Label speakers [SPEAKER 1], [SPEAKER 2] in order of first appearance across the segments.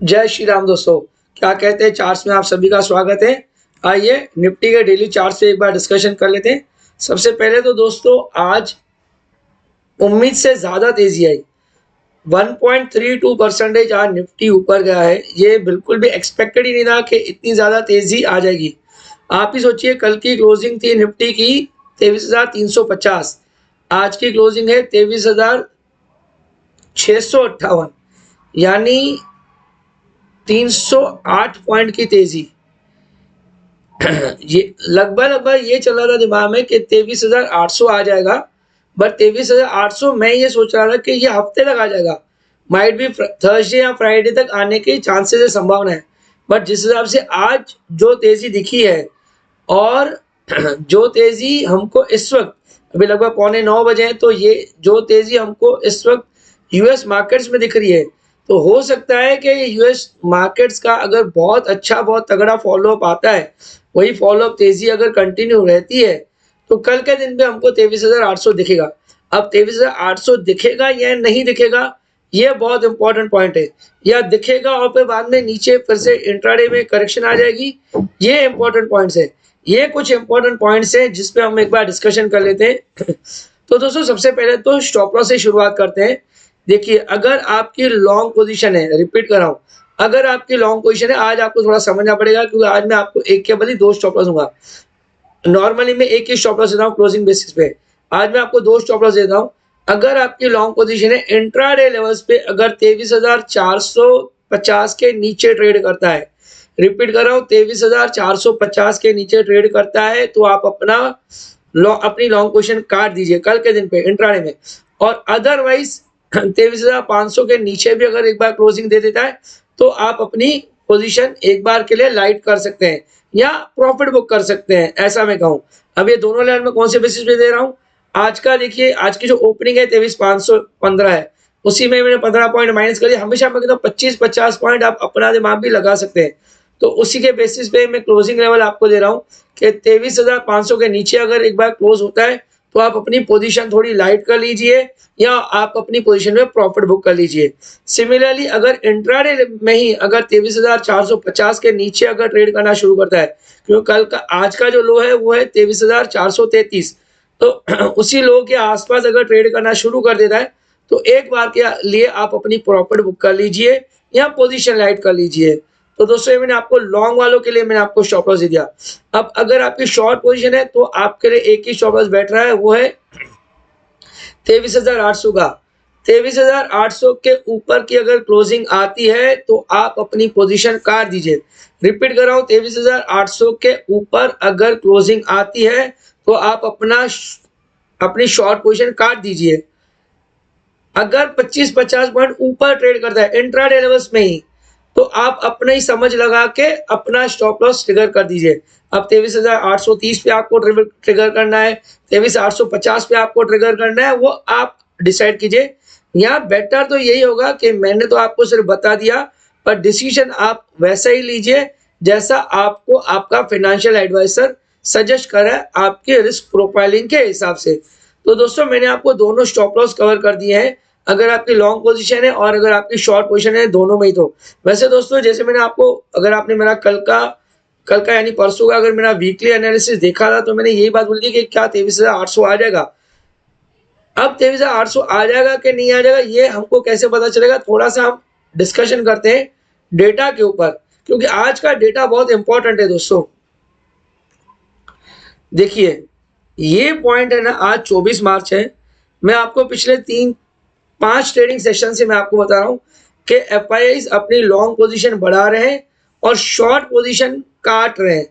[SPEAKER 1] जय श्री राम दोस्तों। क्या कहते हैं, चार्ट्स में आप सभी का स्वागत है। आइए निफ्टी के डेली चार्ट से एक बार डिस्कशन कर लेते हैं। सबसे पहले तो दोस्तों आज उम्मीद से ज़्यादा तेज़ी आई। 1.32% आज निफ्टी ऊपर गया है। ये बिल्कुल भी एक्सपेक्टेड ही नहीं था कि इतनी ज़्यादा तेज़ी आ जाएगी। आप ही सोचिए, कल की क्लोजिंग थी निफ्टी की 23,350, आज की क्लोजिंग है 23,658, यानी 308 पॉइंट की तेजी। ये लगभग ये चल रहा था दिमाग में कि 23,800 आ जाएगा, बट 23,800 मैं ये सोच रहा था कि ये हफ्ते तक आ जाएगा। माइट भी थर्सडे या फ्राइडे तक आने की चांसेस है, संभावना है। बट जिस हिसाब से आज जो तेजी दिखी है और जो तेजी हमको इस वक्त अभी लगभग 8:45 है, तो ये जो तेजी हमको इस वक्त यूएस मार्केट्स में दिख रही है, तो हो सकता है कि यूएस मार्केट्स का अगर बहुत अच्छा बहुत तगड़ा फॉलोअप आता है, वही फॉलोअप तेजी अगर कंटिन्यू रहती है, तो कल के दिन पे हमको 23,800 दिखेगा। अब 23,800 दिखेगा या नहीं दिखेगा, ये बहुत इंपॉर्टेंट पॉइंट है। या दिखेगा और फिर बाद में नीचे फिर से इंट्राडे में करेक्शन आ जाएगी, ये इंपॉर्टेंट पॉइंट्स है। ये कुछ इंपॉर्टेंट पॉइंट्स हैं जिस पे हम एक बार डिस्कशन कर लेते हैं। तो दोस्तों सबसे पहले तो स्टॉप लॉस से शुरुआत करते हैं। देखिए, अगर आपकी लॉन्ग पोजीशन है, रिपीट कर रहा हूं, अगर आपकी लॉन्ग पोजीशन है, आज आपको थोड़ा समझना पड़ेगा क्योंकि आज मैं आपको एक के बदले दो स्टॉप लॉस दूंगा। नॉर्मली मैं एक ही स्टॉप लॉस देता हूँ क्लोजिंग बेसिस पे, आज मैं आपको दो स्टॉप लॉस देता हूँ। अगर आपकी लॉन्ग पोजीशन है, इंट्राडे लेवल्स पे अगर 23,450 के नीचे ट्रेड करता है, रिपीट कर रहा हूँ, 23,450 के नीचे ट्रेड करता है, तो आप अपनी लॉन्ग पोजीशन काट दीजिए कल के दिन पे इंट्राडे में। और अदरवाइज 23,500 के नीचे भी अगर एक बार क्लोजिंग दे देता है, तो आप अपनी पोजीशन एक बार के लिए लाइट कर सकते हैं या प्रॉफिट बुक कर सकते हैं, ऐसा मैं कहूँ। अब ये दोनों लेवल में कौन से बेसिस पे दे रहा हूँ, आज का देखिए, आज की जो ओपनिंग है 23,515 है, उसी में मैंने 15 पॉइंट माइनस कर दिया। हमेशा मैं कहता हूँ 25-50 पॉइंट आप अपना दिमाग भी लगा सकते हैं, तो उसी के बेसिस पे मैं क्लोजिंग लेवल आपको दे रहा हूँ कि 23,500 के नीचे अगर एक बार क्लोज होता है, तो आप अपनी पोजीशन थोड़ी लाइट कर लीजिए या आप अपनी पोजीशन में प्रॉफिट बुक कर लीजिए। सिमिलरली अगर इंट्राडे में ही अगर 23,450 के नीचे अगर ट्रेड करना शुरू करता है, क्योंकि कल का आज का जो लो है वो है 23,433, तो उसी लो के आसपास अगर ट्रेड करना शुरू कर देता है, तो एक बार के लिए आप अपनी प्रॉफिट बुक कर लीजिए या पोजीशन लाइट कर लीजिए। तो दोस्तों, ये मैंने आपको लॉन्ग वालों के लिए मैंने आपको स्टॉप लॉस दे दिया। अब अगर आपकी शॉर्ट पोजीशन है, तो आपके लिए एक ही स्टॉप लॉस बैठ रहा है, वो है 23,800 का। 23,800 के ऊपर की अगर क्लोजिंग आती है, तो आप अपनी पोजीशन काट दीजिए। रिपीट कर रहा हूँ, 23,800 के ऊपर अगर क्लोजिंग आती है, तो आप अपनी शॉर्ट पोजीशन काट दीजिए। अगर 25-50 पॉइंट ऊपर ट्रेड करता है इंट्राडे लेवल्स में ही, तो आप अपने ही समझ लगा के अपना स्टॉप लॉस ट्रिगर कर दीजिए। अब 23,830 पे आपको ट्रिगर करना है, 23,850 पे आपको ट्रिगर करना है, वो आप डिसाइड कीजिए। यहाँ बेटर तो यही होगा कि मैंने तो आपको सिर्फ बता दिया, पर डिसीजन आप वैसा ही लीजिए जैसा आपको आपका फाइनेंशियल एडवाइजर सजेस्ट करे आपके रिस्क प्रोफाइलिंग के हिसाब से। तो दोस्तों, मैंने आपको दोनों स्टॉप लॉस कवर कर दिए हैं, अगर आपकी लॉन्ग पोजीशन है और अगर आपकी शॉर्ट पोजीशन है, दोनों में ही। तो वैसे दोस्तों, जैसे मैंने आपको, अगर आपने मेरा कल का यानी परसों का अगर मेरा वीकली एनालिसिस देखा था, तो मैंने यही बात बोली थी कि क्या 23,800 आ जाएगा। अब 23,800 आ जाएगा कि नहीं आ जाएगा, ये हमको कैसे पता चलेगा, थोड़ा सा हम डिस्कशन करते हैं डेटा के ऊपर, क्योंकि आज का डेटा बहुत इंपॉर्टेंट है दोस्तों। देखिए, ये पॉइंट है ना, आज 24 मार्च है। मैं आपको पिछले 3-5 ट्रेडिंग सेशन से मैं आपको बता रहा हूं कि एफआईआईज अपनी लॉन्ग पोजीशन बढ़ा रहे हैं और शॉर्ट पोजीशन काट रहे हैं।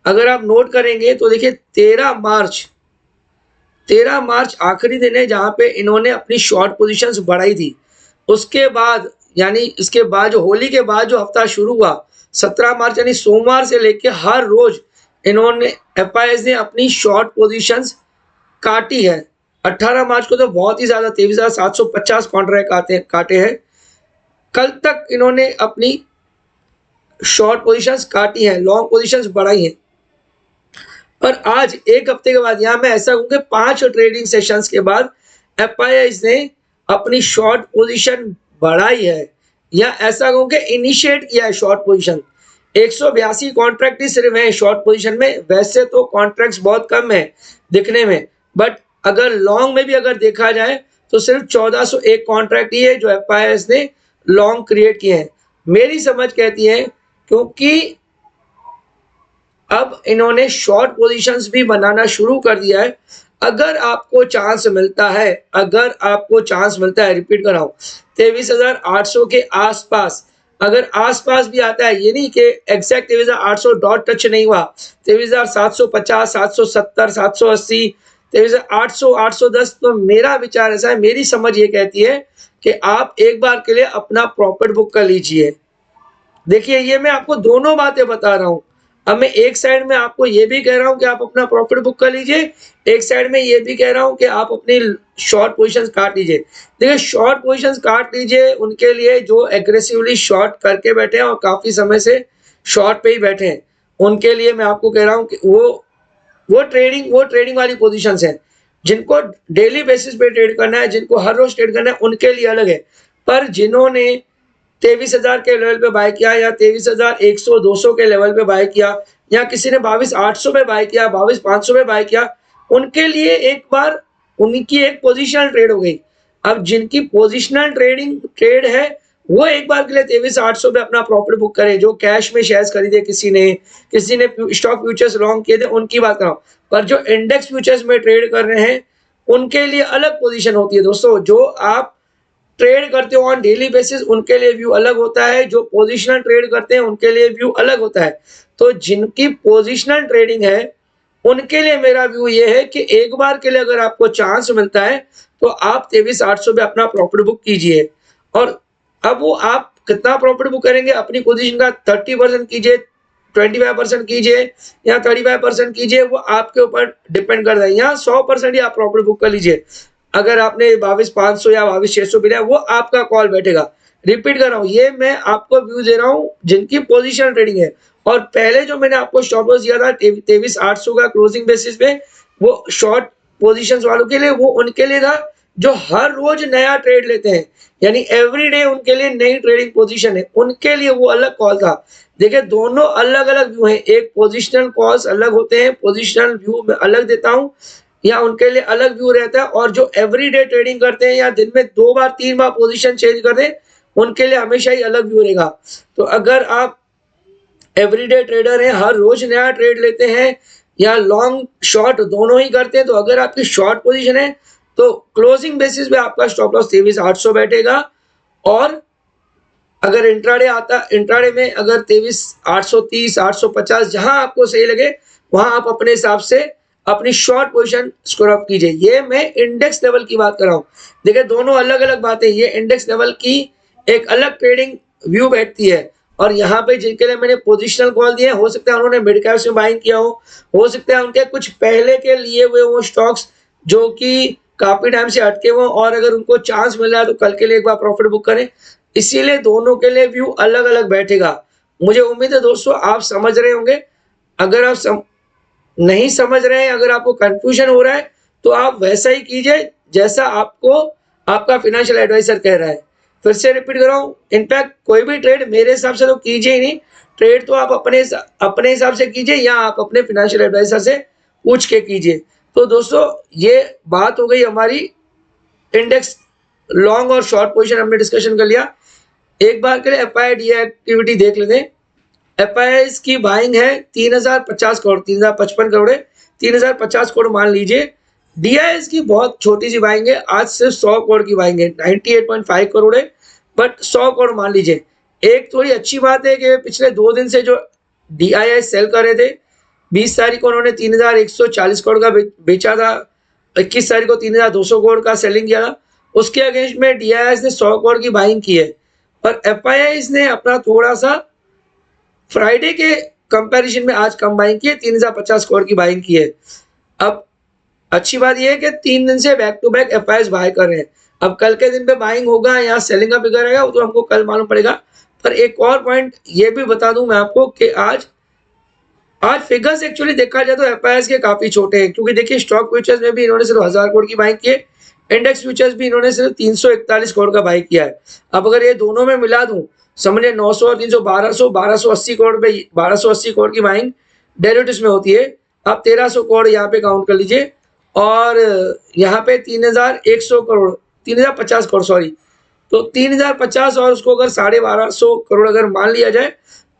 [SPEAKER 1] अगर आप नोट करेंगे तो देखिए, 13 मार्च आखिरी दिन है जहां पे इन्होंने अपनी शॉर्ट पोजीशंस बढ़ाई थी। उसके बाद यानी इसके बाद जो होली के बाद जो हफ्ता शुरू हुआ 17 मार्च यानी सोमवार से लेके हर रोज इन्होंने एफआईआईज ने अपनी शॉर्ट पोजीशंस काटी है। 18 मार्च को तो बहुत ही ज्यादा 23,750 कॉन्ट्रैक्ट काटे हैं। कल तक इन्होंने अपनी शॉर्ट पोजीशंस काटी हैं, लॉन्ग पोजीशंस बढ़ाई हैं। पर आज एक हफ्ते के बाद, यहां मैं ऐसा कहूं कि 5 ट्रेडिंग सेशंस के बाद एफआईआईज ने अपनी शॉर्ट पोजीशन बढ़ाई है। या ऐसा कहूं कि इनिशिएट किया है शॉर्ट पोजीशन। 182 कॉन्ट्रैक्ट ही सिर्फ है शॉर्ट पोजीशन में। वैसे तो कॉन्ट्रैक्ट्स बहुत कम है दिखने में, बट अगर लॉन्ग में भी अगर देखा जाए तो सिर्फ 1401 कॉन्ट्रैक्ट ही है जो एफआईएस ने लॉन्ग क्रिएट किए हैं। मेरी समझ कहती है क्योंकि अब इन्होंने शॉर्ट पोजीशंस भी बनाना शुरू कर दिया है। अगर आपको चांस मिलता है, अगर आपको चांस मिलता है, रिपीट कर रहा हूं, 23,800 के आसपास, अगर आसपास भी आता है, ये नहीं कि एग्जैक्ट 23,800 डॉट टच नहीं हुआ, 23,750, 770, 780, 23,800, 810, तो मेरा विचार ऐसा है, मेरी समझ ये कहती है कि आप एक बार के लिए अपना प्रॉफिट बुक कर लीजिए। देखिए, ये मैं आपको दोनों बातें बता रहा हूं। अब मैं एक साइड में आपको ये भी कह रहा हूं कि आप अपना प्रॉफिट बुक कर लीजिए, एक साइड में ये भी कह रहा हूं कि आप अपनी शॉर्ट पोजीशंस काट लीजिए। देखिए, शॉर्ट पोजीशंस काट लीजिए उनके लिए जो एग्रेसिवली शॉर्ट करके बैठे हैं और काफी समय से शॉर्ट पे ही बैठे हैं, उनके लिए मैं आपको कह रहा हूं कि वो ट्रेडिंग वाली पोजीशंस हैं। जिनको डेली बेसिस पे ट्रेड करना है, जिनको हर रोज ट्रेड करना है, उनके लिए अलग है। पर जिन्होंने 23,000 के लेवल पे बाय किया या 23,100 200 के लेवल पे बाय किया, या किसी ने 22,800 पे बाय किया, 22,500 पे बाय किया, उनके लिए एक बार उनकी एक पोजीशनल ट्रेड हो गई। अब जिनकी पोजीशनल ट्रेड है, वो एक बार के लिए 23,800 पे अपना प्रॉफिट बुक करें। जो कैश में शेयर्स खरीदे, किसी ने स्टॉक फ्यूचर्स लॉन्ग किए थे, उनकी बात कर रहा हूं। पर जो इंडेक्स फ्यूचर्स में ट्रेड कर रहे हैं, उनके लिए अलग पोजीशन होती है दोस्तों। जो आप ट्रेड करते हो ऑन डेली बेसिस, उनके लिए व्यू अलग होता है। जो पोजीशनल ट्रेड करते हैं, उनके लिए व्यू अलग होता है। तो जिनकी पोजीशनल ट्रेडिंग है, उनके लिए मेरा व्यू ये है कि एक बार के लिए अगर आपको चांस मिलता है तो आप 23,800 पे अपना प्रॉफिट बुक कीजिए। और अब वो आप कितना प्रॉफिट बुक करेंगे, अपनी पोजीशन का 30% कीजिए, 25% कीजिए या 35% कीजिए, वो आपके ऊपर डिपेंड करता है। यहाँ 100% ही आप प्रॉफिट बुक कर लीजिए। अगर आपने 22,500 या 22,600 भी लिया, वो आपका कॉल बैठेगा। रिपीट कर रहा हूँ, ये मैं आपको व्यू दे रहा हूँ जिनकी पोजीशन ट्रेडिंग है। और पहले जो मैंने आपको स्टॉप लॉस दिया था 23,800 का क्लोजिंग बेसिस पे, वो शॉर्ट पोजीशंस वालों के लिए, वो उनके लिए था जो हर रोज नया ट्रेड लेते हैं, यानी एवरी डे उनके लिए नई ट्रेडिंग पोजीशन है, उनके लिए वो अलग कॉल था। देखिए, दोनों अलग अलग व्यू हैं। एक पोजिशनल कॉल्स अलग होते हैं, पोजिशनल व्यू में अलग देता हूँ, या उनके लिए अलग व्यू रहता है। और जो एवरीडे ट्रेडिंग करते हैं या दिन में 2 बार 3 बार पोजीशन चेंज करते हैं, उनके लिए हमेशा ही अलग व्यू रहेगा। तो अगर आप एवरीडे ट्रेडर हैं, हर रोज नया ट्रेड लेते हैं, या लॉन्ग शॉर्ट दोनों ही करते हैं, तो अगर आपकी शॉर्ट पोजीशन है तो क्लोजिंग बेसिस पे आपका स्टॉप लॉस 23,800 बैठेगा। और अगर इंट्राडे में अगर 23,830 850 जहां आपको सही लगे, वहां आप अपने हिसाब से अपनी शॉर्ट पोजीशन स्कोर अप कीजिए। ये मैं इंडेक्स लेवल की बात कर रहा हूं। देखिए, दोनों अलग अलग बातें। ये इंडेक्स लेवल की एक अलग ट्रेडिंग व्यू बैठती है, और यहाँ पे जिनके लिए मैंने पोजिशनल कॉल दिए, हो सकता है उन्होंने मिड कैप्स में बाइंग किया हो सकता है उनके कुछ पहले के लिए हुए वो स्टॉक्स जो कि काफी टाइम से अटके हुए, और अगर उनको चांस मिल रहा है तो कल के लिए एक बार प्रॉफिट बुक करें। इसीलिए दोनों के लिए व्यू अलग अलग बैठेगा। मुझे उम्मीद है दोस्तों आप समझ रहे होंगे। अगर आप नहीं समझ रहे हैं, अगर आपको कंफ्यूजन हो रहा है, तो आप वैसा ही कीजिए जैसा आपको आपका फाइनेंशियल एडवाइजर कह रहा है। फिर से रिपीट कर रहा हूँ, इनफैक्ट कोई भी ट्रेड मेरे हिसाब से तो कीजिए ही नहीं। ट्रेड तो आप अपने हिसाब से कीजिए, या आप अपने फाइनेंशियल एडवाइजर से पूछ के कीजिए। तो दोस्तों, ये बात हो गई हमारी इंडेक्स लॉन्ग और शॉर्ट पोजीशन, हमने डिस्कशन कर लिया। एक बार के लिए एफआईआई एक्टिविटी देख लेते हैं। एफआईआई की बाइंग है 3,050 करोड़, 3,055 करोड़ है, 3,050 करोड़ मान लीजिए। डीआईएस की बहुत छोटी सी बाइंग है, आज सिर्फ 100 करोड़ की बाइंग है, 98.5 करोड़ है, बट 100 करोड़ मान लीजिए। एक थोड़ी अच्छी बात है कि पिछले 2 दिन से जो डीआईएस सेल कर रहे थे, 20 तारीख को उन्होंने 3,140 करोड़ का बेचा था, 21 तारीख को 3,200 करोड़ का सेलिंग किया था। उसके अगेंस्ट में डीआईएस ने 100 करोड़ की बाइंग की है। पर एफआईआई ने अपना थोड़ा सा फ्राइडे के कंपैरिजन में आज कम बाइंग की है, 3,050 करोड़ की बाइंग की है। अब अच्छी बात यह है कि 3 दिन से back to back FII buy कर रहे हैं। अब कल के दिन पे बाइंग होगा या सेलिंग का फिगर आएगा, वो तो हमको कल मालूम पड़ेगा। पर एक और पॉइंट ये भी बता दूं मैं आपको कि आज फिगर्स एक्चुअली देखा जाए तो एफआईआई के काफी छोटे हैं, क्योंकि देखिए स्टॉक फ्यूचर्स में भी इन्होंने सिर्फ 1,000 करोड़ की बाइंग की है, इंडेक्स फ्यूचर्स भी इन्होंने सिर्फ 341 करोड़ का बाई किया है। अब अगर ये दोनों में मिला दूं, समझिए 900 और 300 1280 करोड़ पे 1280 करोड़ की बाइंग डेरिवेटिव्स में होती है। आप 1300 करोड़ यहाँ पे काउंट कर लीजिए और यहाँ पे 3100 करोड़ 3050 करोड़ सॉरी, तो 3050 और उसको अगर 1250 करोड़ अगर मान लिया जाए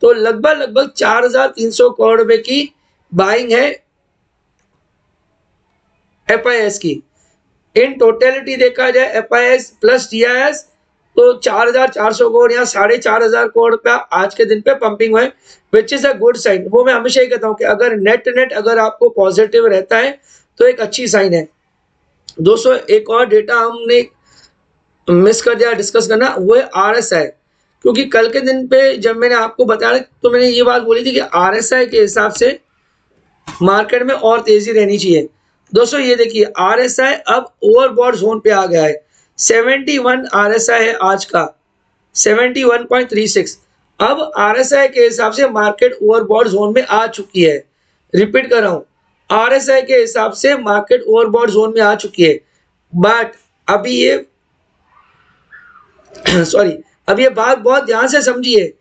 [SPEAKER 1] तो लगभग 4300 करोड़ रुपए की बाइंग है FIS की। इन टोटलिटी देखा जाए FIS प्लस DIS तो 4400 करोड़ या 4500 करोड़ रुपया आज के दिन पे पंपिंग है, which is a good sign. वो मैं हमेशा ही कहता हूँ कि अगर नेट अगर आपको पॉजिटिव रहता है तो एक अच्छी साइन है। दोस्तों एक और डेटा हमने मिस कर दिया डिस्कस करना, वो है RSI। क्योंकि कल के दिन पे जब मैंने आपको बताया तो मैंने ये बात बोली थी कि RSI के हिसाब से मार्केट में और तेजी रहनी चाहिए। दोस्तों ये देखिए RSI अब ओवरबॉट जोन पे आ गया है। 71 RSI है आज का, 71.36। अब RSI के हिसाब से मार्केट ओवरबॉट जोन में आ चुकी है। रिपीट कर रहा हूं, RSI के हिसाब से मार्केट ओवरबॉट जोन में आ चुकी है। बट अभी ये सॉरी, अब ये बात बहुत ध्यान से समझिए,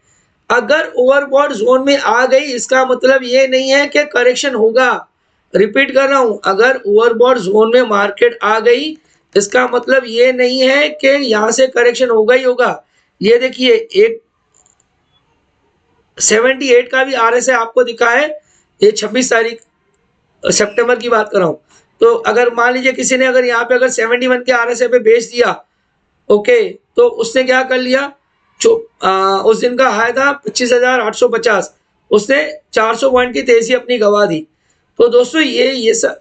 [SPEAKER 1] अगर ओवरबॉट जोन में आ गई इसका मतलब ये नहीं है कि करेक्शन होगा। रिपीट कर रहा हूं, अगर ओवरबॉट जोन में मार्केट आ गई इसका मतलब ये नहीं है कि यहां से करेक्शन होगा ही होगा। ये देखिए एक 78 का भी RSI आपको दिखा है, ये 26 तारीख सितंबर की बात कर रहा हूं। तो अगर मान लीजिए किसी ने अगर यहाँ पे अगर 71 के RSI पे बेच दिया, ओके, तो उसने क्या कर लिया, उस दिन का हाई था 25,850, उसने 400 पॉइंट की तेजी अपनी गवा दी। तो दोस्तों ये सब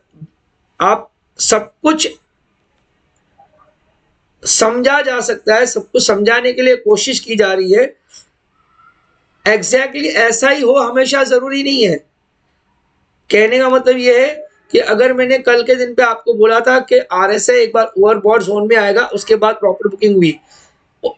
[SPEAKER 1] आप सब कुछ समझा जा सकता है, सब कुछ समझाने के लिए कोशिश की जा रही है। एग्जैक्टली ऐसा ही हो हमेशा जरूरी नहीं है। कहने का मतलब ये है कि अगर मैंने कल के दिन पे आपको बोला था कि RSI एक बार ओवरबॉट जोन में आएगा, उसके बाद प्रॉफिट बुकिंग हुई,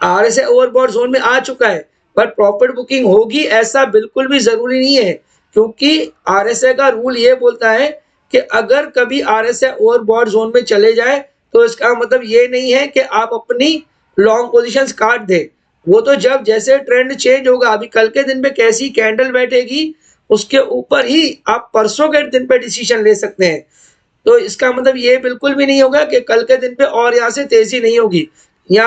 [SPEAKER 1] RSI ओवरबॉट जोन में आ चुका है, पर प्रॉफिट बुकिंग होगी ऐसा बिल्कुल भी जरूरी नहीं है। क्योंकि RSI का रूल ये बोलता है कि अगर कभी RSI ओवरबॉट जोन में चले जाए तो इसका मतलब ये नहीं है कि आप अपनी लॉन्ग पोजीशंस काट दे। वो तो जब जैसे ट्रेंड चेंज होगा, अभी कल के दिन पे कैसी कैंडल बैठेगी उसके ऊपर ही आप परसों के दिन पे डिसीजन ले सकते हैं। तो इसका मतलब ये बिल्कुल भी नहीं होगा कि कल के दिन पे और यहाँ से तेजी नहीं होगी। या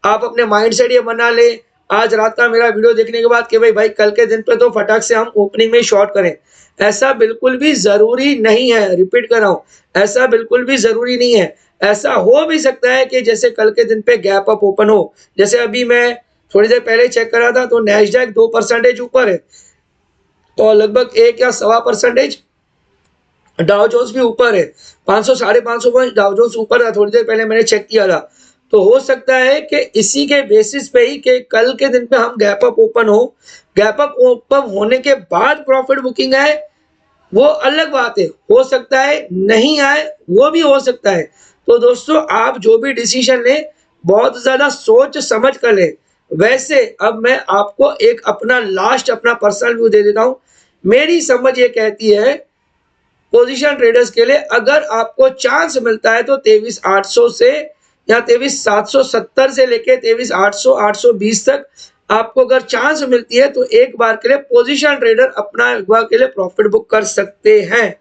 [SPEAKER 1] आप अपने माइंड सेट ये बना ले आज रात का मेरा वीडियो देखने के बाद कि भाई कल के दिन पे तो फटाक से हम ओपनिंग में शॉर्ट करें, ऐसा बिल्कुल भी जरूरी नहीं है। रिपीट कर रहा हूँ, ऐसा बिल्कुल भी जरूरी नहीं है। ऐसा हो भी सकता है कि जैसे कल के दिन पे गैप अप ओपन हो, जैसे अभी मैं थोड़ी देर पहले चेक कर रहा था तो नैस्डैक 2% ऊपर है और लगभग 1 या 1.25% डाउ जोन्स भी ऊपर है। 500 550 पॉइंट डाउ जोन्स ऊपर है, थोड़ी देर पहले मैंने चेक किया था। तो हो सकता है कि इसी के बेसिस पे ही कि कल के दिन पे हम गैप अप ओपन हो, गैप अप ओपन होने के बाद प्रॉफिट बुकिंग आए वो अलग बात है। हो सकता है नहीं आए, वो भी हो सकता है। तो दोस्तों आप जो भी डिसीजन लें बहुत ज्यादा सोच समझ कर लें। वैसे अब मैं आपको एक अपना लास्ट अपना पर्सनल व्यू दे देता हूं। मेरी समझ ये कहती है पोजीशन ट्रेडर्स के लिए अगर आपको चांस मिलता है तो 23,800 से या 23,770 से लेके 23,800 820 तक आपको अगर चांस मिलती है तो एक बार के लिए पोजीशन ट्रेडर अपना एक बार के लिए प्रॉफिट बुक कर सकते हैं।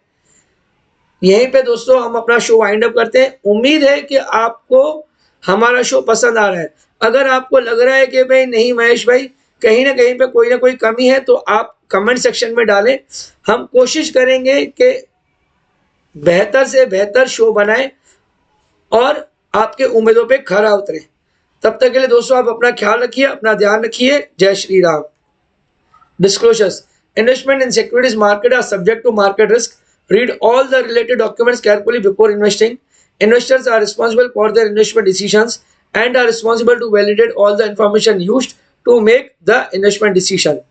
[SPEAKER 1] यहीं पे दोस्तों हम अपना शो वाइंड अप करते हैं। उम्मीद है कि आपको हमारा शो पसंद आ रहा है। अगर आपको लग रहा है कि भाई नहीं महेश भाई कहीं ना कहीं पे कोई ना कोई कमी है तो आप कमेंट सेक्शन में डालें। हम कोशिश करेंगे कि बेहतर से बेहतर शो बनाएं और आपके उम्मीदों पे खरा उतरे। तब तक के लिए दोस्तों आप अपना ख्याल रखिए, अपना ध्यान रखिए। जय Shri Ram. Disclosures: Investment in securities market are subject to market risk. Read all the related documents carefully before investing. Investors are responsible for their investment decisions and are responsible to validate all the information used to make the investment decision.